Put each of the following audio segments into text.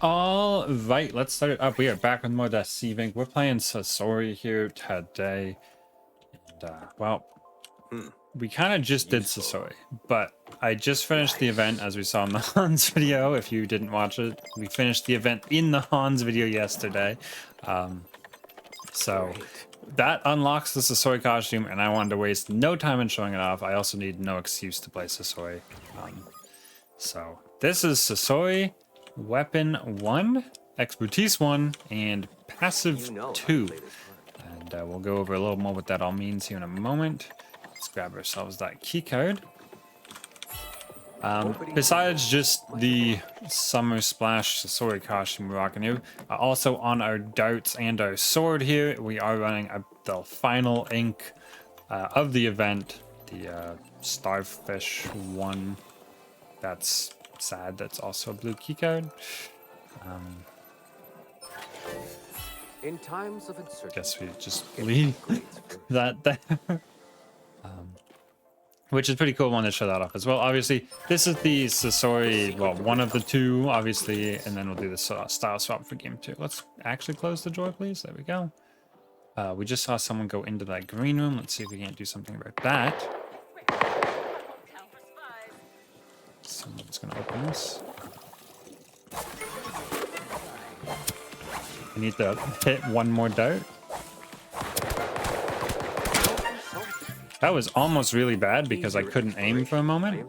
All right, let's start it up. We are back with more Deceive Inc. We're playing Sasori here today. And, well, we kind of just did Sasori, but I just finished the event as we saw in the Hans video. If you didn't watch it, we finished the event in the Hans video yesterday. So that unlocks the Sasori costume, and I wanted to waste no time in showing it off. I also need no excuse to play Sasori. So this is Sasori. Weapon 1, expertise 1, and passive 2. And we'll go over a little more what that all means here in a moment. Let's grab ourselves that key card. Besides just the Summer Splash Sasori costume we're rocking here, also on our darts and our sword here, we are running the final ink of the event, the Starfish 1. That's sad. That's also a blue keycard. In times of uncertainty, Guess we just leave that there. Which is pretty cool. One to show that off as well. Obviously, this is the Sasori, well, one of the two, obviously, and then we'll do the style swap for game 2. Let's actually close the door, please. There we go. We just saw someone go into that green room. Let's see if we can't do something about that. Someone's gonna open this. I need to hit one more dart. That was almost really bad because I couldn't aim for a moment.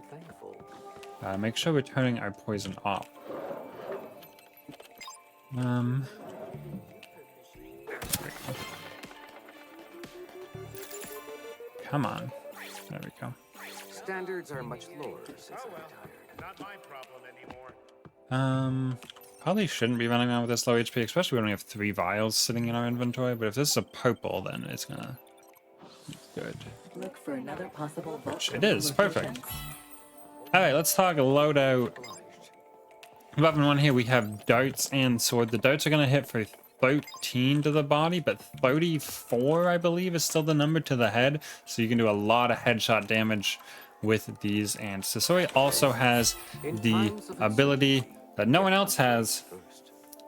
Make sure we're turning our poison off. Come on. There we go. Standards are much lower since I'm retired. Not my problem anymore. Probably shouldn't be running around with this low HP, especially when we have 3 vials sitting in our inventory. But if this is a purple, then it's gonna be good. Look for another possible Which it is. Perfect. All right, let's talk loadout. Weapon 1 here, we have darts and sword. The darts are gonna hit for 13 to the body, but 34, I believe, is still the number to the head. So you can do a lot of headshot damage with these. And Sasori also has the ability that no one else has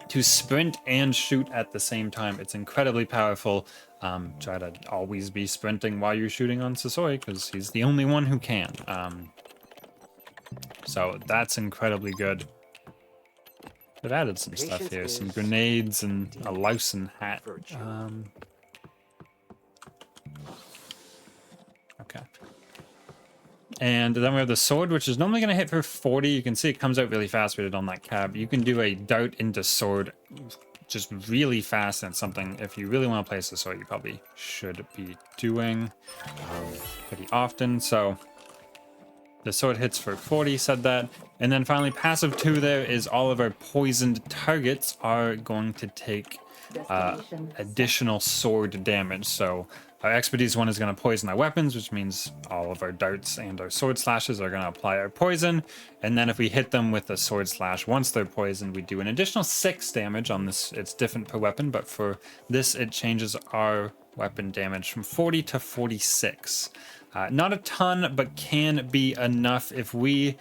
to sprint and shoot at the same time. It's incredibly powerful. Try to always be sprinting while you're shooting on Sasori because he's the only one who can. So that's incredibly good. They've added some stuff here, some grenades and a Lausen hat. Okay. And then we have the sword, which is normally going to hit for 40. You can see it comes out really fast with it on that cab. You can do a dart into sword just really fast, and something, if you really want to place the sword, you probably should be doing pretty often. So the sword hits for 40, said that. And then finally, passive 2 there is all of our poisoned targets are going to take additional sword damage. So our expertise 1 is going to poison our weapons, which means all of our darts and our sword slashes are going to apply our poison. And then if we hit them with a sword slash once they're poisoned, we do an additional 6 damage on this. It's different per weapon, but for this, it changes our weapon damage from 40 to 46. Not a ton, but can be enough if we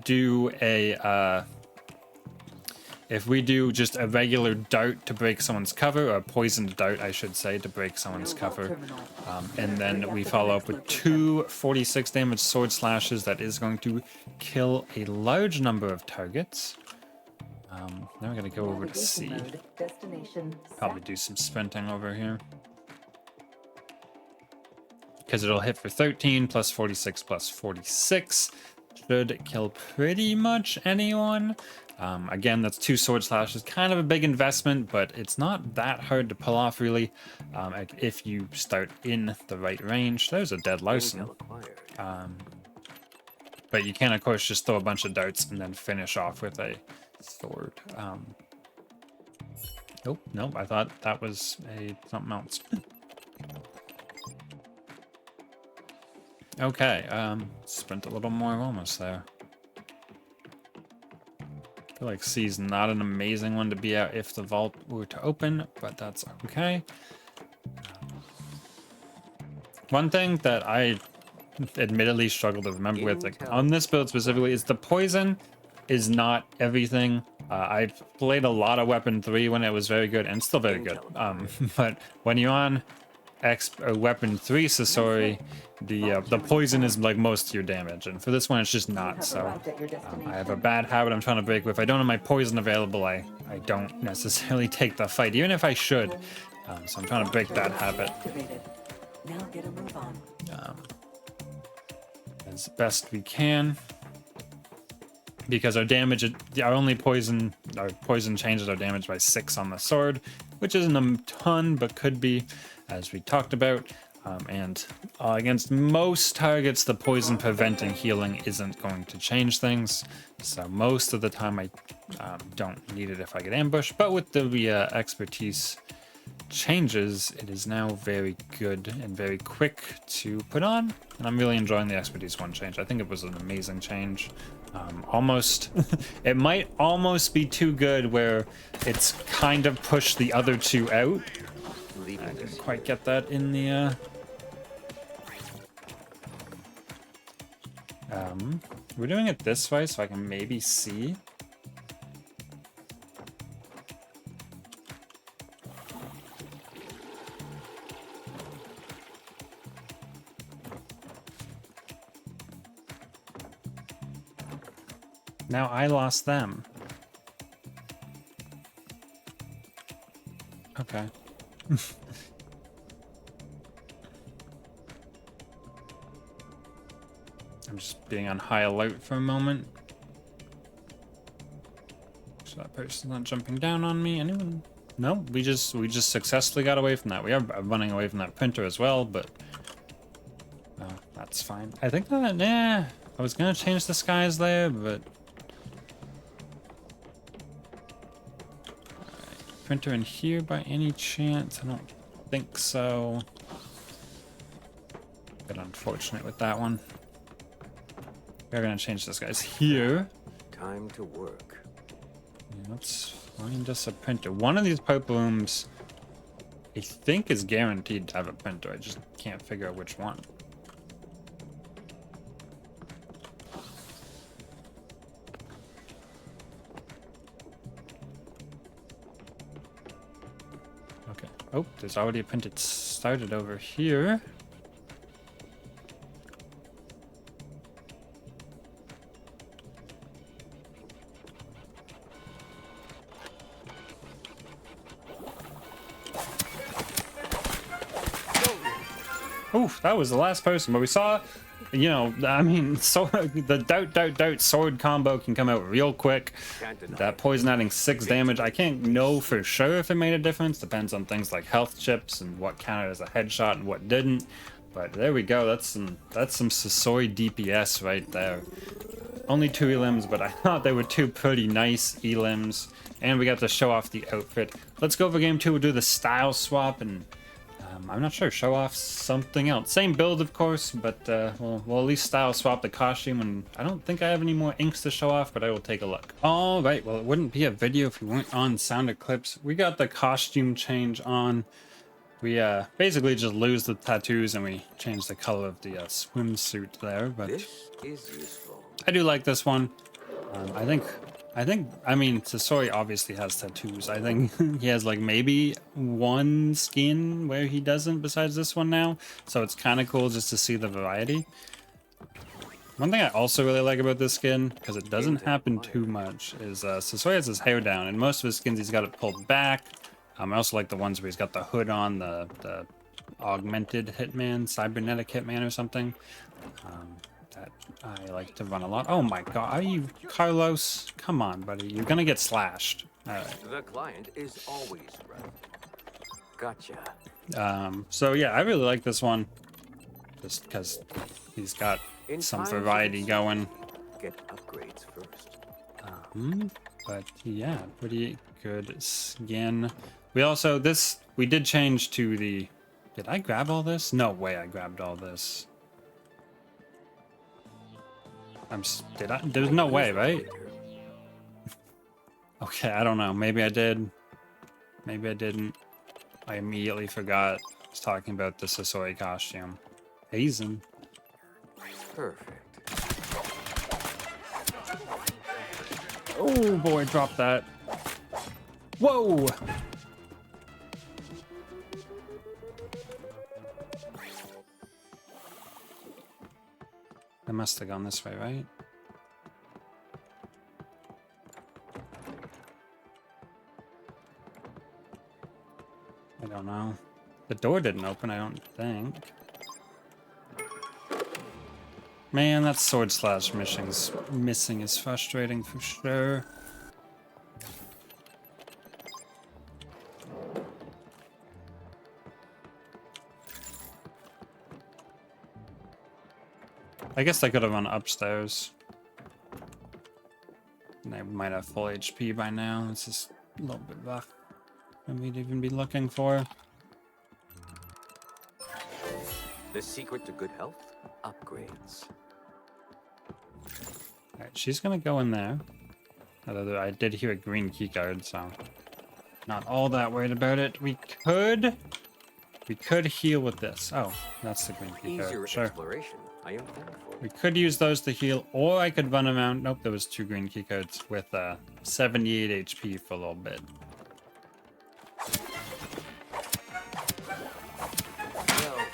do a just a regular dart to break someone's cover, or a poisoned dart, I should say, to break someone's cover. And then we follow up with 2 46 damage sword slashes. That is going to kill a large number of targets. Then we're going to go over to C. Probably do some sprinting over here. Because it'll hit for 13 plus 46 plus 46. Should kill pretty much anyone. Again, that's 2 sword slashes. Kind of a big investment, but it's not that hard to pull off, really, if you start in the right range. There's a dead Lausen. But you can, of course, just throw a bunch of darts and then finish off with a sword. Nope, I thought that was something else. Okay, sprint a little more, almost there. I feel like C's not an amazing one to be out if the vault were to open, but that's okay. One thing that I admittedly struggle to remember with, like, on this build specifically, is the poison is not everything. I played a lot of Weapon 3 when it was very good and still very good. But when you're on Weapon 3 Sasori, the poison is like most of your damage, and for this one it's just not. So I have a bad habit I'm trying to break. If I don't have my poison available, I don't necessarily take the fight, even if I should. So I'm trying to break that habit. Now get a move on. As best we can, because our damage, our poison changes our damage by 6 on the sword, which isn't a ton, but could be, as we talked about. And against most targets, the poison preventing healing isn't going to change things. So most of the time, I don't need it if I get ambushed. But with the expertise changes, it is now very good and very quick to put on, and I'm really enjoying the expertise 1 change. I think it was an amazing change. Almost it might almost be too good where it's kind of pushed the other 2 out. I didn't quite get that in the we're doing it this way so I can maybe see. Now I lost them. Okay. I'm just being on high alert for a moment. So that person's not jumping down on me. Anyone? No, we just successfully got away from that. We are running away from that printer as well, but that's fine. I think that, I was gonna change the skies there, but printer in here by any chance? I don't think so. Bit unfortunate with that one. We're gonna change this guy's here. Time to work. Yeah, let's find us a printer. One of these pipe rooms, I think, is guaranteed to have a printer. I just can't figure out which one. Okay. Oh, there's already a printer started over here. Oof, that was the last person, but we saw, you know, I mean, so the doubt sword combo can come out real quick. That poison adding 6 damage. I can't know for sure if it made a difference. Depends on things like health chips and what counted as a headshot and what didn't. But there we go. That's some Sasori DPS right there. Only 2 elims, but I thought they were 2 pretty nice elims. And we got to show off the outfit. Let's go over game 2. We'll do the style swap and I'm not sure, show off something else. Same build, of course, but we'll at least style swap the costume, and I don't think I have any more inks to show off, but I will take a look. All right, well, it wouldn't be a video if we weren't on sound clips. We got the costume change on. We basically just lose the tattoos and we change the color of the swimsuit there, but This is useful. I do like this one. I mean, Sasori obviously has tattoos. I think he has like maybe 1 skin where he doesn't besides this one now. So it's kind of cool just to see the variety. One thing I also really like about this skin, because it doesn't happen too much, is Sasori has his hair down. And most of his skins, he's got it pulled back. I also like the ones where he's got the hood on, the augmented hitman, cybernetic hitman or something. That I like to run a lot. Oh my god, are you Carlos? Come on, buddy. You're gonna get slashed. Alright. The client is always right. Gotcha. So yeah, I really like this one. Just because he's got some variety going. Get upgrades first. But yeah, pretty good skin. We also, we did change to the... Did I grab all this? No way I grabbed all this. Did I? There's no way, right? Okay, I don't know. Maybe I did. Maybe I didn't. I immediately forgot I was talking about the Sasori costume. Hazen. Perfect. Oh boy, drop that. Whoa! I must have gone this way, right? I don't know. The door didn't open, I don't think. Man, that sword slash missing is frustrating for sure. I guess I could have run upstairs. And I might have full HP by now. This is a little bit rough for me to even be looking for. The secret to good health? Upgrades. Alright, she's gonna go in there. Although I did hear a green keycard, so not all that worried about it. We could heal with this. Oh, that's the green Easier keycard. Sure. exploration. I am thankful. We could use those to heal, or I could run around. Nope, there was 2 green keycards with 78 HP for a little bit. Well,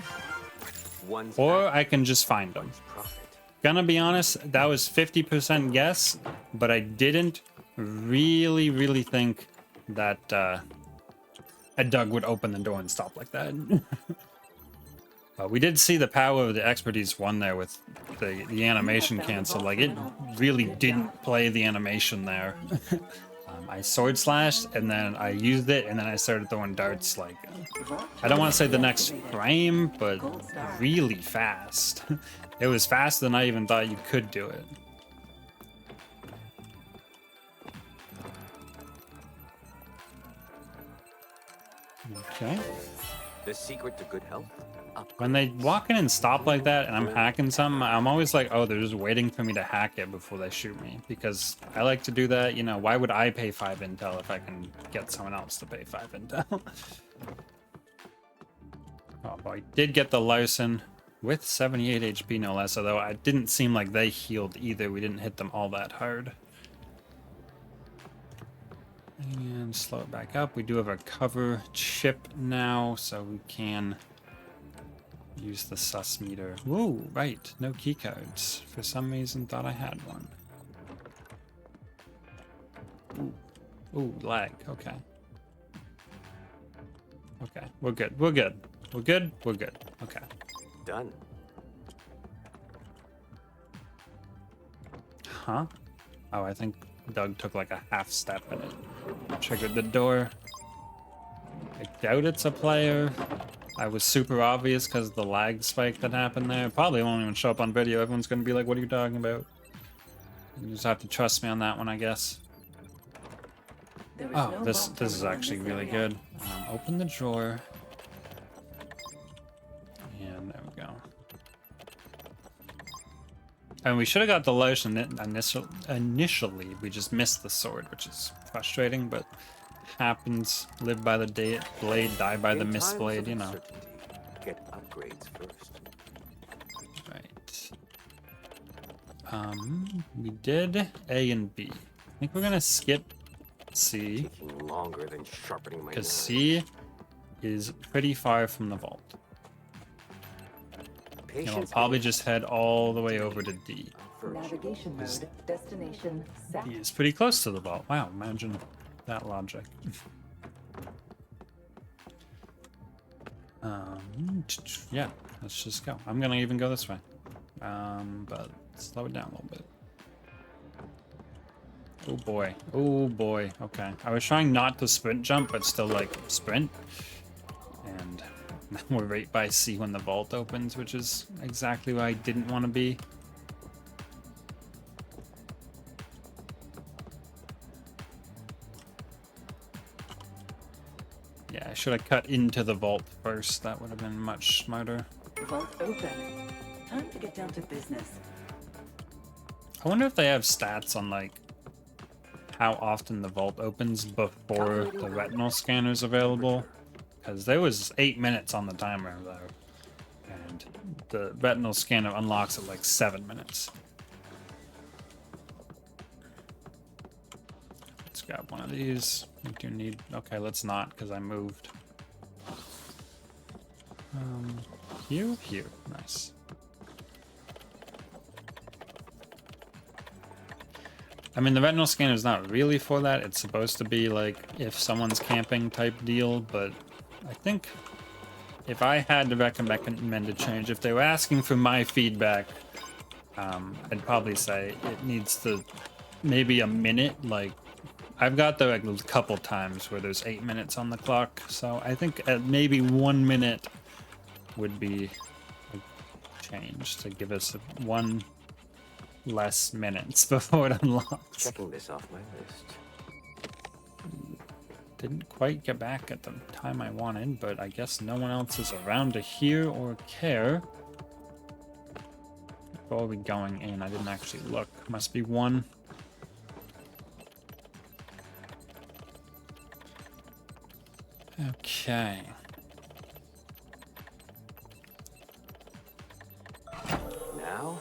one's Or I can just find them. profit. Gonna be honest, that was 50% guess, but I didn't really think that a Doug would open the door and stop like that. We did see the power of the expertise one there with the animation cancel. Like, it really didn't play the animation there. I sword slashed, and then I used it, and then I started throwing darts, like, I don't want to say the next frame, but really fast. It was faster than I even thought you could do it. Okay. The secret to good health? When they walk in and stop like that and I'm hacking something, I'm always like, oh, they're just waiting for me to hack it before they shoot me. Because I like to do that, you know, why would I pay 5 intel if I can get someone else to pay 5 intel? Oh boy, did get the Larson with 78 HP no less, although it didn't seem like they healed either. We didn't hit them all that hard. And slow it back up. We do have a cover chip now, so we can use the sus meter. Whoa, right, no keycards. For some reason thought I had one. Ooh, lag, okay. Okay, we're good, we're good. We're good, we're good, okay. Done. Huh? Oh, I think Doug took like a half step and it triggered the door. I doubt it's a player. I was super obvious because of the lag spike that happened there. Probably won't even show up on video. Everyone's going to be like, what are you talking about? You just have to trust me on that one, I guess. Oh, this is actually really good. Open the drawer. And there we go. And we should have got the lotion initially. We just missed the sword, which is frustrating, but happens. Live by the blade, die by the missed blade, you know. Get upgrades first. Right. We did A and B. I think we're gonna skip C. Taking longer than sharpening my Because knife. C is pretty far from the vault. And we'll probably just head all the way over to D. Navigation mode. Destination set. D is pretty close to the vault. Wow, imagine that logic. Yeah, let's just go. I'm gonna even go this way. But slow it down a little bit. Oh boy. Oh boy. Okay. I was trying not to sprint jump, but still like sprint. And now we're right by C when the vault opens, which is exactly where I didn't want to be. Yeah, I should have cut into the vault first. That would have been much smarter. Vault open. Time to get down to business. I wonder if they have stats on like how often the vault opens before the retinal scanner is available. Because there was 8 minutes on the timer though. And the retinal scanner unlocks at like 7 minutes. grab one of these. We do need... Okay, let's not, because I moved. Here. Nice. I mean, the retinal scanner is not really for that. It's supposed to be like if someone's camping type deal, but I think if I had to recommend a change, if they were asking for my feedback, I'd probably say it needs to maybe a minute. Like, I've got there like a couple times where there's 8 minutes on the clock, so I think at maybe 1 minute would be a change to give us one less minutes before it unlocks. Checking this off my list. Didn't quite get back at the time I wanted, but I guess no one else is around to hear or care. Where are we going in? I didn't actually look. Must be one. Okay. Now,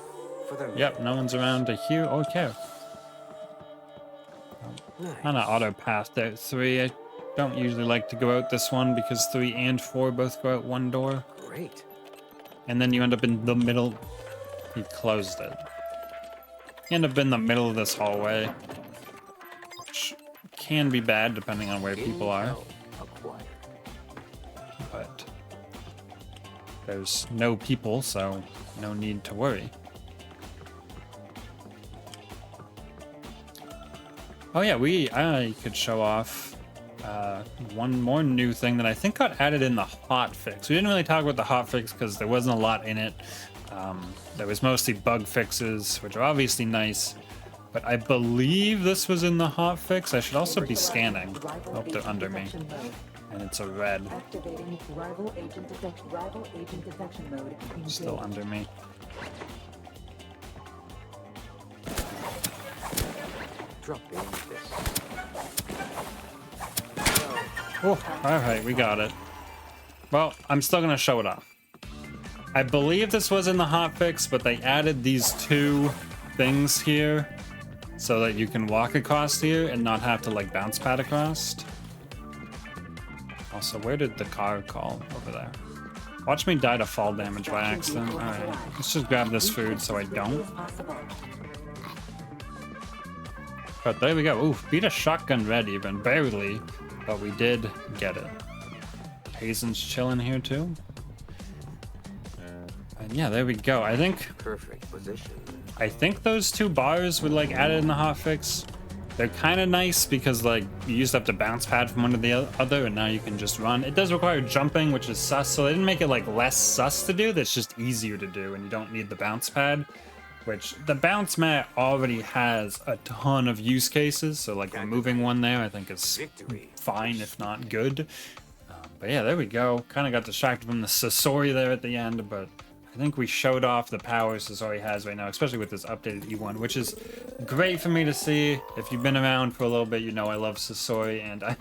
for the... Yep, no one's around to hear or care. Nice. Kind of auto passed out 3. I don't usually like to go out this one because 3 and 4 both go out one door. Great. And then you end up in the middle. He closed it. You end up in the middle of this hallway, which can be bad depending on where people are. Acquired. But there's no people, so no need to worry. Oh yeah, I could show off one more new thing that I think got added in the hotfix. We didn't really talk about the hotfix because there wasn't a lot in it. There was mostly bug fixes, which are obviously nice. But I believe this was in the hotfix. I should also be scanning. Oh, they're under me. And it's a red. Activating rival agent detection mode. Still under me. Drop in this. Oh, alright, we got it. Well, I'm still gonna show it off. I believe this was in the hotfix, but they added these 2 things here so that you can walk across here and not have to like bounce pad across. Also, where did the car call over there? Watch me die to fall damage by accident. Alright, let's just grab this food so I don't. But there we go. Ooh, beat a shotgun red even, barely, but we did get it. Hazen's chilling here too. And yeah, there we go. I think Perfect position. those 2 bars were like added in the hotfix. They're kind of nice because like you used to have to bounce pad from one to the other, and now you can just run. It does require jumping, which is sus, so they didn't make it like less sus to do. That's just easier to do, and you don't need the bounce pad. Which the bounce mat already has a ton of use cases, so like removing one there I think is fine, if not good. But yeah, there we go. Kind of got distracted from the Sasori there at the end, but I think we showed off the power Sasori has right now, especially with this updated E1, which is great for me to see. If you've been around for a little bit, you know I love Sasori, and I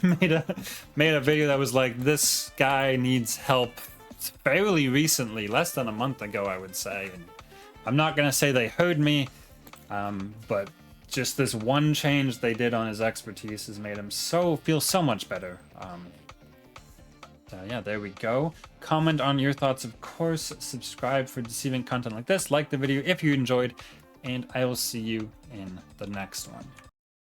made a video that was like, this guy needs help fairly recently, less than a month ago, I would say. And I'm not going to say they heard me, but just this one change they did on his expertise has made him feel so much better. Yeah, there we go. Comment on your thoughts, of course. Subscribe for deceiving content like this. Like the video if you enjoyed, and I will see you in the next one.